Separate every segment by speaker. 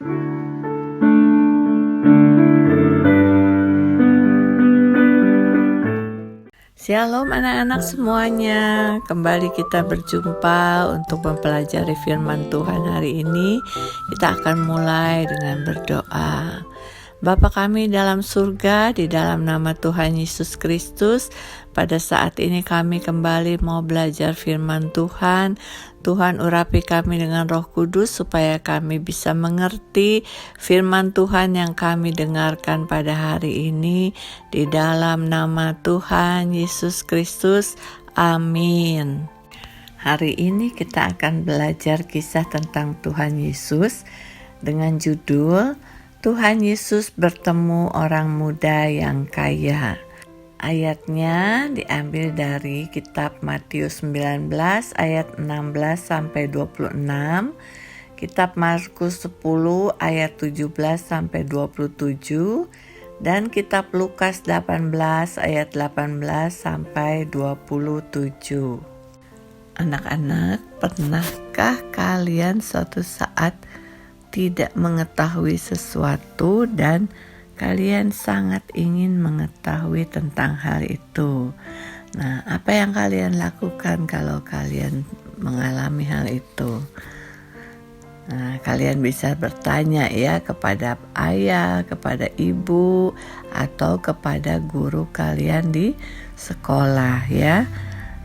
Speaker 1: Shalom anak-anak semuanya, kembali kita berjumpa untuk mempelajari firman Tuhan hari ini. Kita akan mulai dengan berdoa. Bapa kami dalam surga, di dalam nama Tuhan Yesus Kristus, pada saat ini kami kembali mau belajar firman Tuhan. Tuhan urapi kami dengan Roh Kudus supaya kami bisa mengerti firman Tuhan yang kami dengarkan pada hari ini. Di dalam nama Tuhan Yesus Kristus, amin. Hari ini kita akan belajar kisah tentang Tuhan Yesus dengan judul Tuhan Yesus bertemu orang muda yang kaya. Ayatnya diambil dari kitab Matius 19 ayat 16 sampai 26, kitab Markus 10 ayat 17 sampai 27, dan kitab Lukas 18 ayat 18 sampai 27. Anak-anak, pernahkah kalian suatu saat tidak mengetahui sesuatu dan kalian sangat ingin mengetahui tentang hal itu? Nah, apa yang kalian lakukan kalau kalian mengalami hal itu? Nah, kalian bisa bertanya ya kepada ayah, kepada ibu, atau kepada guru kalian di sekolah ya.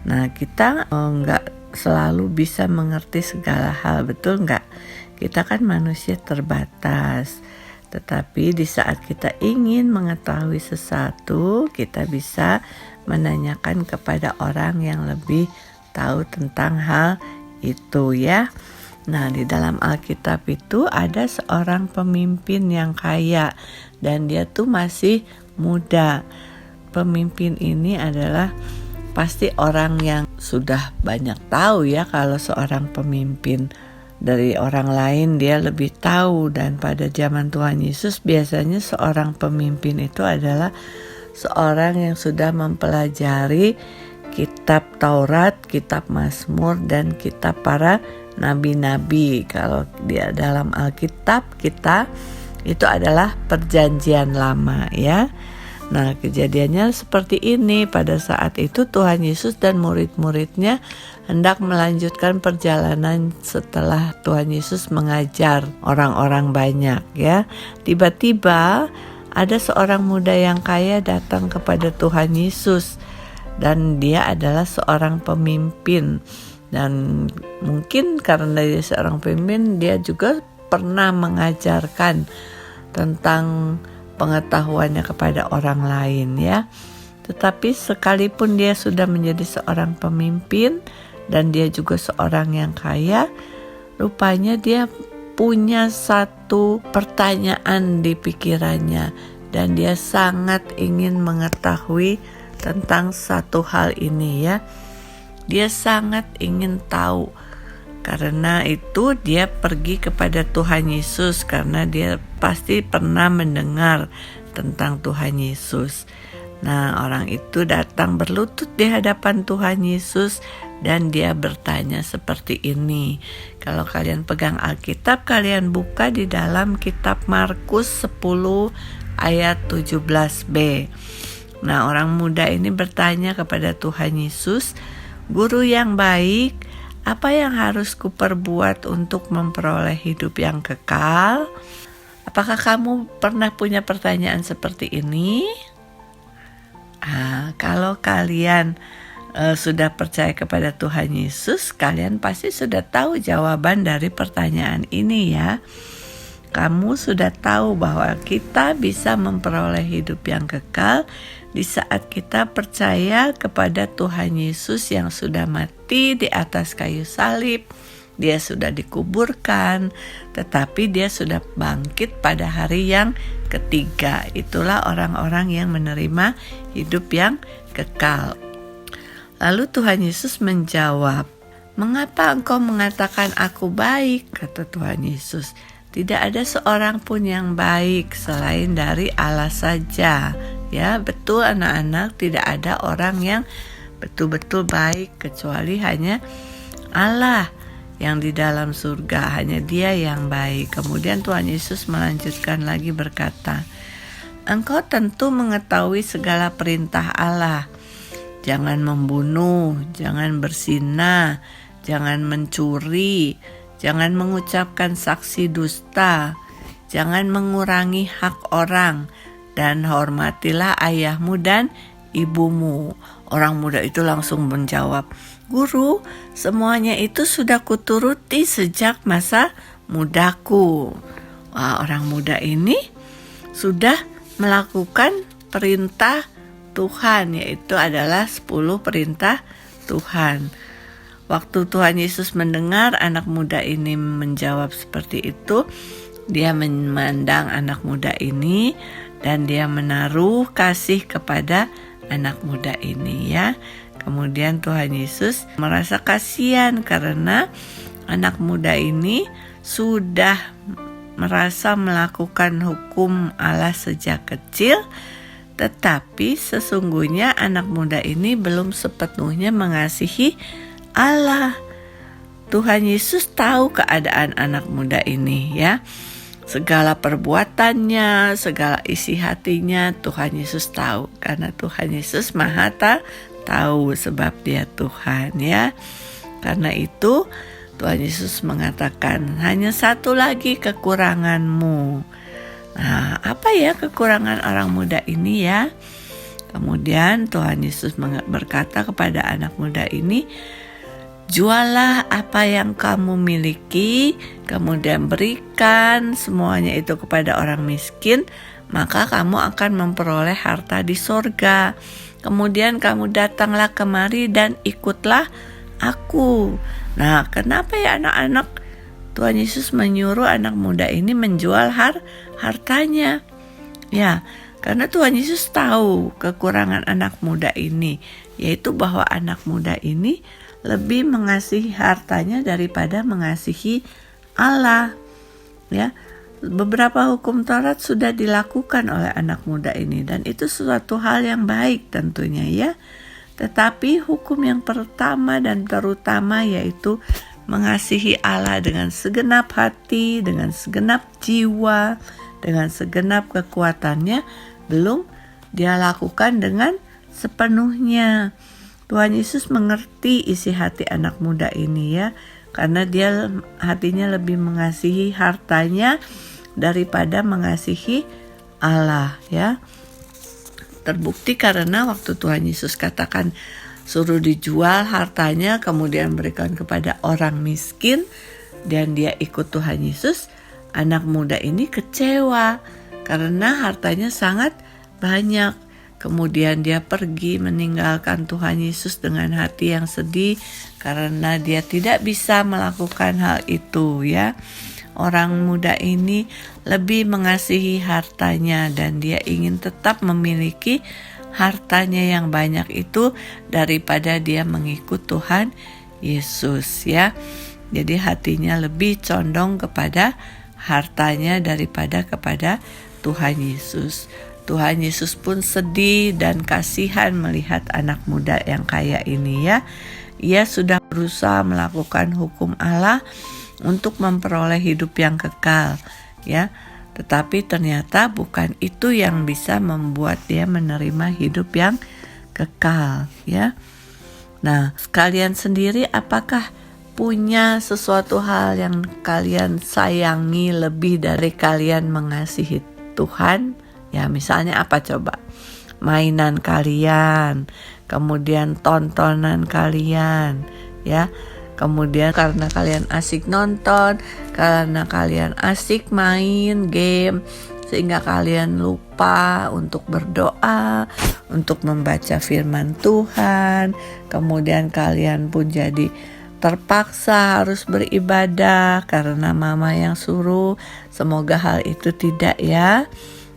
Speaker 1: Nah, kita nggak selalu bisa mengerti segala hal, betul nggak? Kita kan manusia terbatas, tetapi di saat kita ingin mengetahui sesuatu, kita bisa menanyakan kepada orang yang lebih tahu tentang hal itu ya. Nah, di dalam Alkitab itu ada seorang pemimpin yang kaya dan dia tuh masih muda. Pemimpin ini adalah pasti orang yang sudah banyak tahu ya. Kalau seorang pemimpin dari orang lain dia lebih tahu, dan pada zaman Tuhan Yesus biasanya seorang pemimpin itu adalah seorang yang sudah mempelajari kitab Taurat, kitab Mazmur, dan kitab para nabi-nabi. Kalau dia dalam Alkitab kita itu adalah perjanjian lama ya. Nah, kejadiannya seperti ini. Pada saat itu Tuhan Yesus dan murid-muridnya hendak melanjutkan perjalanan setelah Tuhan Yesus mengajar orang-orang banyak ya. Tiba-tiba ada seorang muda yang kaya datang kepada Tuhan Yesus, dan dia adalah seorang pemimpin. Dan mungkin karena dia seorang pemimpin, dia juga pernah mengajarkan tentang pengetahuannya kepada orang lain ya. Tetapi sekalipun dia sudah menjadi seorang pemimpin dan dia juga seorang yang kaya, rupanya dia punya satu pertanyaan di pikirannya dan dia sangat ingin mengetahui tentang satu hal ini ya. Dia sangat ingin tahu. Karena itu dia pergi kepada Tuhan Yesus, karena dia pasti pernah mendengar tentang Tuhan Yesus. Nah, orang itu datang berlutut di hadapan Tuhan Yesus dan dia bertanya seperti ini. Kalau kalian pegang Alkitab, kalian buka di dalam kitab Markus 10 ayat 17b. Nah, orang muda ini bertanya kepada Tuhan Yesus, "Guru yang baik, apa yang harus kuperbuat untuk memperoleh hidup yang kekal?" Apakah kamu pernah punya pertanyaan seperti ini? Kalau kalian sudah percaya kepada Tuhan Yesus, kalian pasti sudah tahu jawaban dari pertanyaan ini ya. Kamu sudah tahu bahwa kita bisa memperoleh hidup yang kekal di saat kita percaya kepada Tuhan Yesus yang sudah mati di atas kayu salib. Dia sudah dikuburkan, tetapi dia sudah bangkit pada hari yang ketiga. Itulah orang-orang yang menerima hidup yang kekal. Lalu Tuhan Yesus menjawab, "Mengapa engkau mengatakan aku baik?" kata Tuhan Yesus. "Tidak ada seorang pun yang baik selain dari Allah saja." Ya, betul anak-anak, tidak ada orang yang betul-betul baik kecuali hanya Allah. yang di dalam surga, hanya Dia yang baik. Kemudian Tuhan Yesus melanjutkan lagi berkata, engkau tentu mengetahui segala perintah Allah. Jangan membunuh, jangan berzina, jangan mencuri, jangan mengucapkan saksi dusta, jangan mengurangi hak orang, dan hormatilah ayahmu dan ibumu. Orang muda itu langsung menjawab, Guru, semuanya itu sudah kuturuti sejak masa mudaku. Wah, orang muda ini sudah melakukan perintah Tuhan, yaitu adalah 10 perintah Tuhan. Waktu Tuhan Yesus mendengar anak muda ini menjawab seperti itu, Dia memandang anak muda ini dan Dia menaruh kasih kepada anak muda ini, ya. Kemudian Tuhan Yesus merasa kasihan karena anak muda ini sudah merasa melakukan hukum Allah sejak kecil, tetapi sesungguhnya anak muda ini belum sepenuhnya mengasihi Allah. Tuhan Yesus tahu keadaan anak muda ini, ya. Segala perbuatannya, segala isi hatinya Tuhan Yesus tahu, karena Tuhan Yesus Maha tahu sebab Dia Tuhan, ya. Karena itu Tuhan Yesus mengatakan, hanya satu lagi kekuranganmu. Nah, apa ya kekurangan orang muda ini, ya? Kemudian Tuhan Yesus berkata kepada anak muda ini, jualah apa yang kamu miliki, kemudian berikan semuanya itu kepada orang miskin, maka kamu akan memperoleh harta di sorga. Kemudian kamu datanglah kemari dan ikutlah aku. Nah, kenapa ya anak-anak Tuhan Yesus menyuruh anak muda ini menjual hartanya? Ya, karena Tuhan Yesus tahu kekurangan anak muda ini, yaitu bahwa anak muda ini lebih mengasihi hartanya daripada mengasihi Allah, ya. Beberapa hukum Taurat sudah dilakukan oleh anak muda ini dan itu suatu hal yang baik tentunya, ya. Tetapi hukum yang pertama dan terutama yaitu mengasihi Allah dengan segenap hati, dengan segenap jiwa, dengan segenap kekuatannya belum Dia lakukan dengan sepenuhnya. Tuhan Yesus mengerti isi hati anak muda ini, ya, karena dia hatinya lebih mengasihi hartanya daripada mengasihi Allah, ya. Terbukti karena waktu Tuhan Yesus katakan suruh dijual hartanya kemudian berikan kepada orang miskin dan dia ikut Tuhan Yesus, anak muda ini kecewa karena hartanya sangat banyak. Kemudian dia pergi meninggalkan Tuhan Yesus dengan hati yang sedih karena dia tidak bisa melakukan hal itu, ya. Orang muda ini lebih mengasihi hartanya dan dia ingin tetap memiliki hartanya yang banyak itu daripada dia mengikut Tuhan Yesus, ya. Jadi hatinya lebih condong kepada hartanya daripada kepada Tuhan Yesus. Tuhan Yesus pun sedih dan kasihan melihat anak muda yang kaya ini, ya. Ia sudah berusaha melakukan hukum Allah untuk memperoleh hidup yang kekal, ya. Tetapi ternyata bukan itu yang bisa membuat dia menerima hidup yang kekal, ya. Nah, kalian sendiri apakah punya sesuatu hal yang kalian sayangi lebih dari kalian mengasihi Tuhan? Ya, misalnya apa coba? Mainan kalian, kemudian tontonan kalian, ya. Kemudian karena kalian asik nonton, karena kalian asik main game, sehingga kalian lupa untuk berdoa, untuk membaca firman Tuhan. Kemudian kalian pun jadi terpaksa harus beribadah karena mama yang suruh. Semoga hal itu tidak, ya.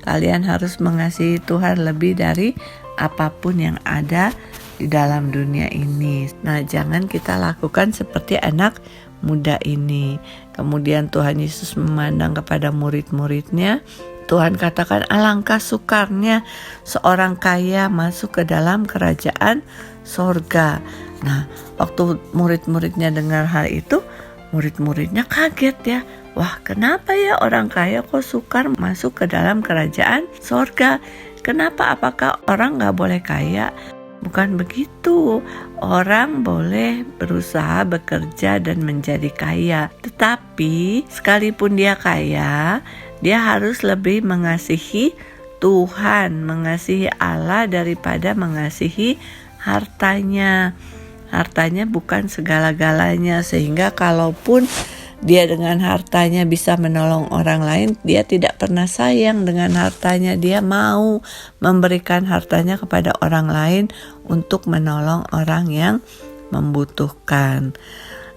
Speaker 1: Kalian harus mengasihi Tuhan lebih dari apapun yang ada di dalam dunia ini. Nah, jangan kita lakukan seperti anak muda ini. Kemudian Tuhan Yesus memandang kepada murid-muridnya. Tuhan katakan, alangkah sukarnya seorang kaya masuk ke dalam kerajaan sorga. Nah, waktu murid-muridnya dengar hal itu, Murid-muridnya kaget ya. Wah, kenapa ya orang kaya kok sukar masuk ke dalam kerajaan sorga? Kenapa? Apakah orang gak boleh kaya? Bukan begitu. Orang boleh berusaha bekerja dan menjadi kaya. Tetapi sekalipun dia kaya, dia harus lebih mengasihi Tuhan, mengasihi Allah daripada mengasihi hartanya. Hartanya bukan segala-galanya, sehingga kalaupun dia dengan hartanya bisa menolong orang lain, dia tidak pernah sayang dengan hartanya. Dia mau memberikan hartanya kepada orang lain untuk menolong orang yang membutuhkan.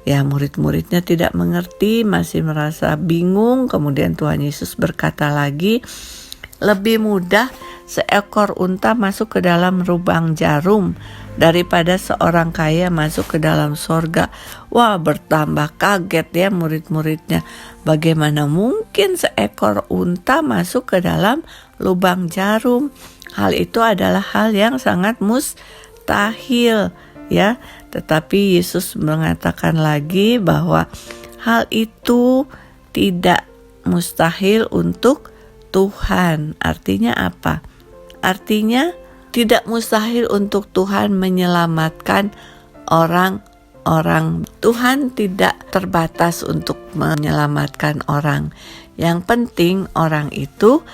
Speaker 1: Ya, murid-muridnya tidak mengerti, masih merasa bingung. Kemudian Tuhan Yesus berkata lagi, lebih mudah seekor unta masuk ke dalam lubang jarum daripada seorang kaya masuk ke dalam sorga. Wah, bertambah kaget ya murid-muridnya. Bagaimana mungkin seekor unta masuk ke dalam lubang jarum? Hal itu adalah hal yang sangat mustahil ya. Tetapi Yesus mengatakan lagi bahwa hal itu tidak mustahil untuk Tuhan. Artinya apa? Artinya tidak mustahil untuk Tuhan menyelamatkan orang-orang. Tuhan tidak terbatas untuk menyelamatkan orang. Yang penting orang itu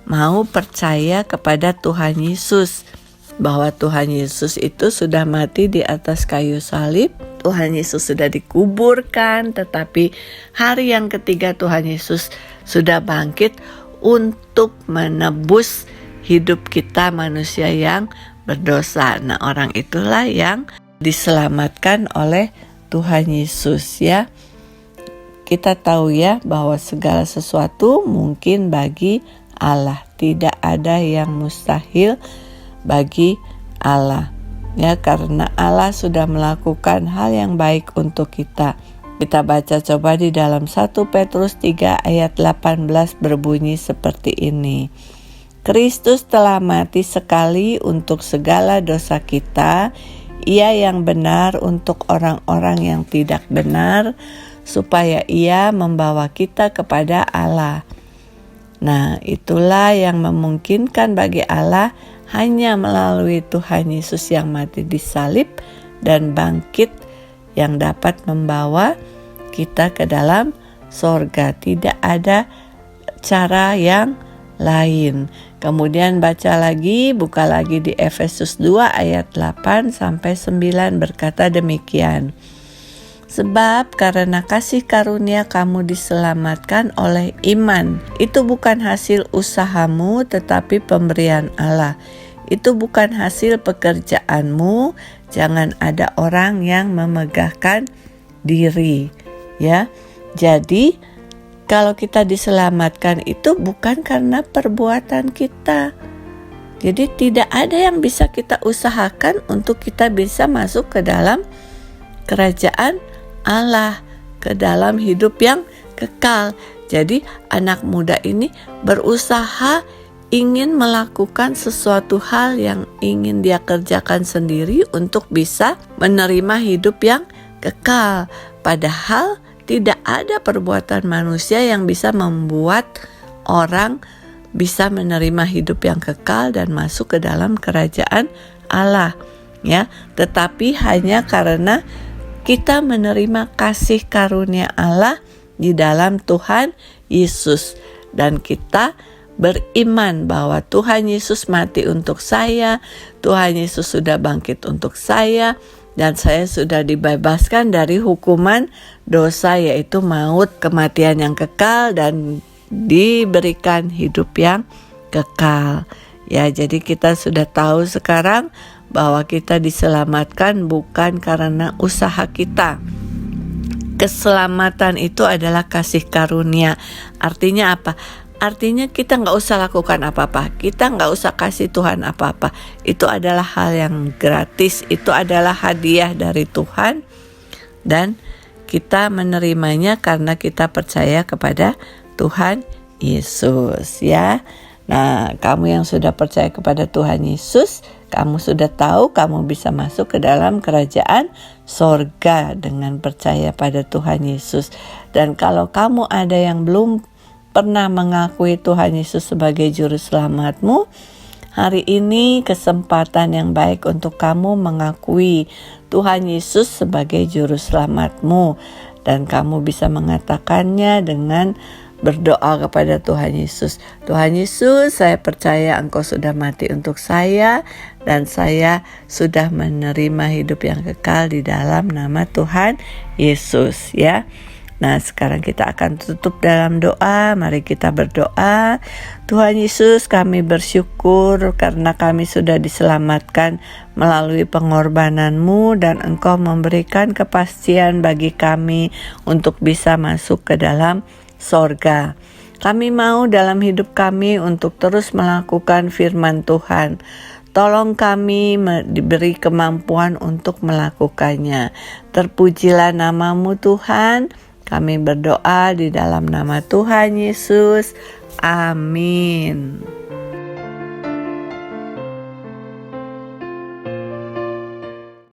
Speaker 1: mau percaya kepada Tuhan Yesus. Bahwa Tuhan Yesus itu sudah mati di atas kayu salib. Tuhan Yesus sudah dikuburkan. Tetapi hari yang ketiga Tuhan Yesus sudah bangkit untuk menebus hidup kita manusia yang berdosa. Nah, orang itulah yang diselamatkan oleh Tuhan Yesus ya. Kita tahu ya bahwa segala sesuatu mungkin bagi Allah. Tidak ada yang mustahil bagi Allah. Ya, karena Allah sudah melakukan hal yang baik untuk kita. Kita baca coba di dalam 1 Petrus 3 ayat 18 berbunyi seperti ini. Kristus telah mati sekali untuk segala dosa kita, Ia yang benar untuk orang-orang yang tidak benar, supaya Ia membawa kita kepada Allah. Nah, itulah yang memungkinkan bagi Allah hanya melalui Tuhan Yesus yang mati di salib dan bangkit yang dapat membawa kita ke dalam sorga. Tidak ada cara yang lain. Kemudian buka lagi di Efesus 2 ayat 8 sampai 9 berkata demikian. Sebab karena kasih karunia kamu diselamatkan oleh iman. Itu bukan hasil usahamu tetapi pemberian Allah. Itu bukan hasil pekerjaanmu. Jangan ada orang yang memegahkan diri. Ya, jadi kalau kita diselamatkan itu bukan karena perbuatan kita. Jadi tidak ada yang bisa kita usahakan untuk kita bisa masuk ke dalam kerajaan Allah, ke dalam hidup yang kekal. Jadi anak muda ini berusaha ingin melakukan sesuatu hal yang ingin dia kerjakan sendiri untuk bisa menerima hidup yang kekal. Padahal tidak ada perbuatan manusia yang bisa membuat orang bisa menerima hidup yang kekal dan masuk ke dalam kerajaan Allah, ya. Tetapi hanya karena kita menerima kasih karunia Allah di dalam Tuhan Yesus dan kita beriman bahwa Tuhan Yesus mati untuk saya, Tuhan Yesus sudah bangkit untuk saya, dan saya sudah dibebaskan dari hukuman dosa yaitu maut, kematian yang kekal dan diberikan hidup yang kekal. Ya, jadi kita sudah tahu sekarang bahwa kita diselamatkan bukan karena usaha kita. Keselamatan itu adalah kasih karunia. Artinya apa? Artinya kita gak usah lakukan apa-apa. Kita gak usah kasih Tuhan apa-apa. Itu adalah hal yang gratis. Itu adalah hadiah dari Tuhan. Dan kita menerimanya karena kita percaya kepada Tuhan Yesus, ya. Nah, kamu yang sudah percaya kepada Tuhan Yesus, Kamu sudah tahu kamu bisa masuk ke dalam kerajaan sorga dengan percaya pada Tuhan Yesus. Dan kalau kamu ada yang belum pernah mengakui Tuhan Yesus sebagai juru selamatmu, hari ini kesempatan yang baik untuk kamu mengakui Tuhan Yesus sebagai juru selamatmu. Dan kamu bisa mengatakannya dengan berdoa kepada Tuhan Yesus. Tuhan Yesus, saya percaya Engkau sudah mati untuk saya dan saya sudah menerima hidup yang kekal di dalam nama Tuhan Yesus, ya. Nah, sekarang kita akan tutup dalam doa. Mari kita berdoa. Tuhan Yesus, kami bersyukur karena kami sudah diselamatkan melalui pengorbanan-Mu dan Engkau memberikan kepastian bagi kami untuk bisa masuk ke dalam sorga. Kami mau dalam hidup kami untuk terus melakukan firman Tuhan. Tolong kami diberi kemampuan untuk melakukannya. Terpujilah nama-Mu Tuhan. Kami berdoa di dalam nama Tuhan Yesus. Amin.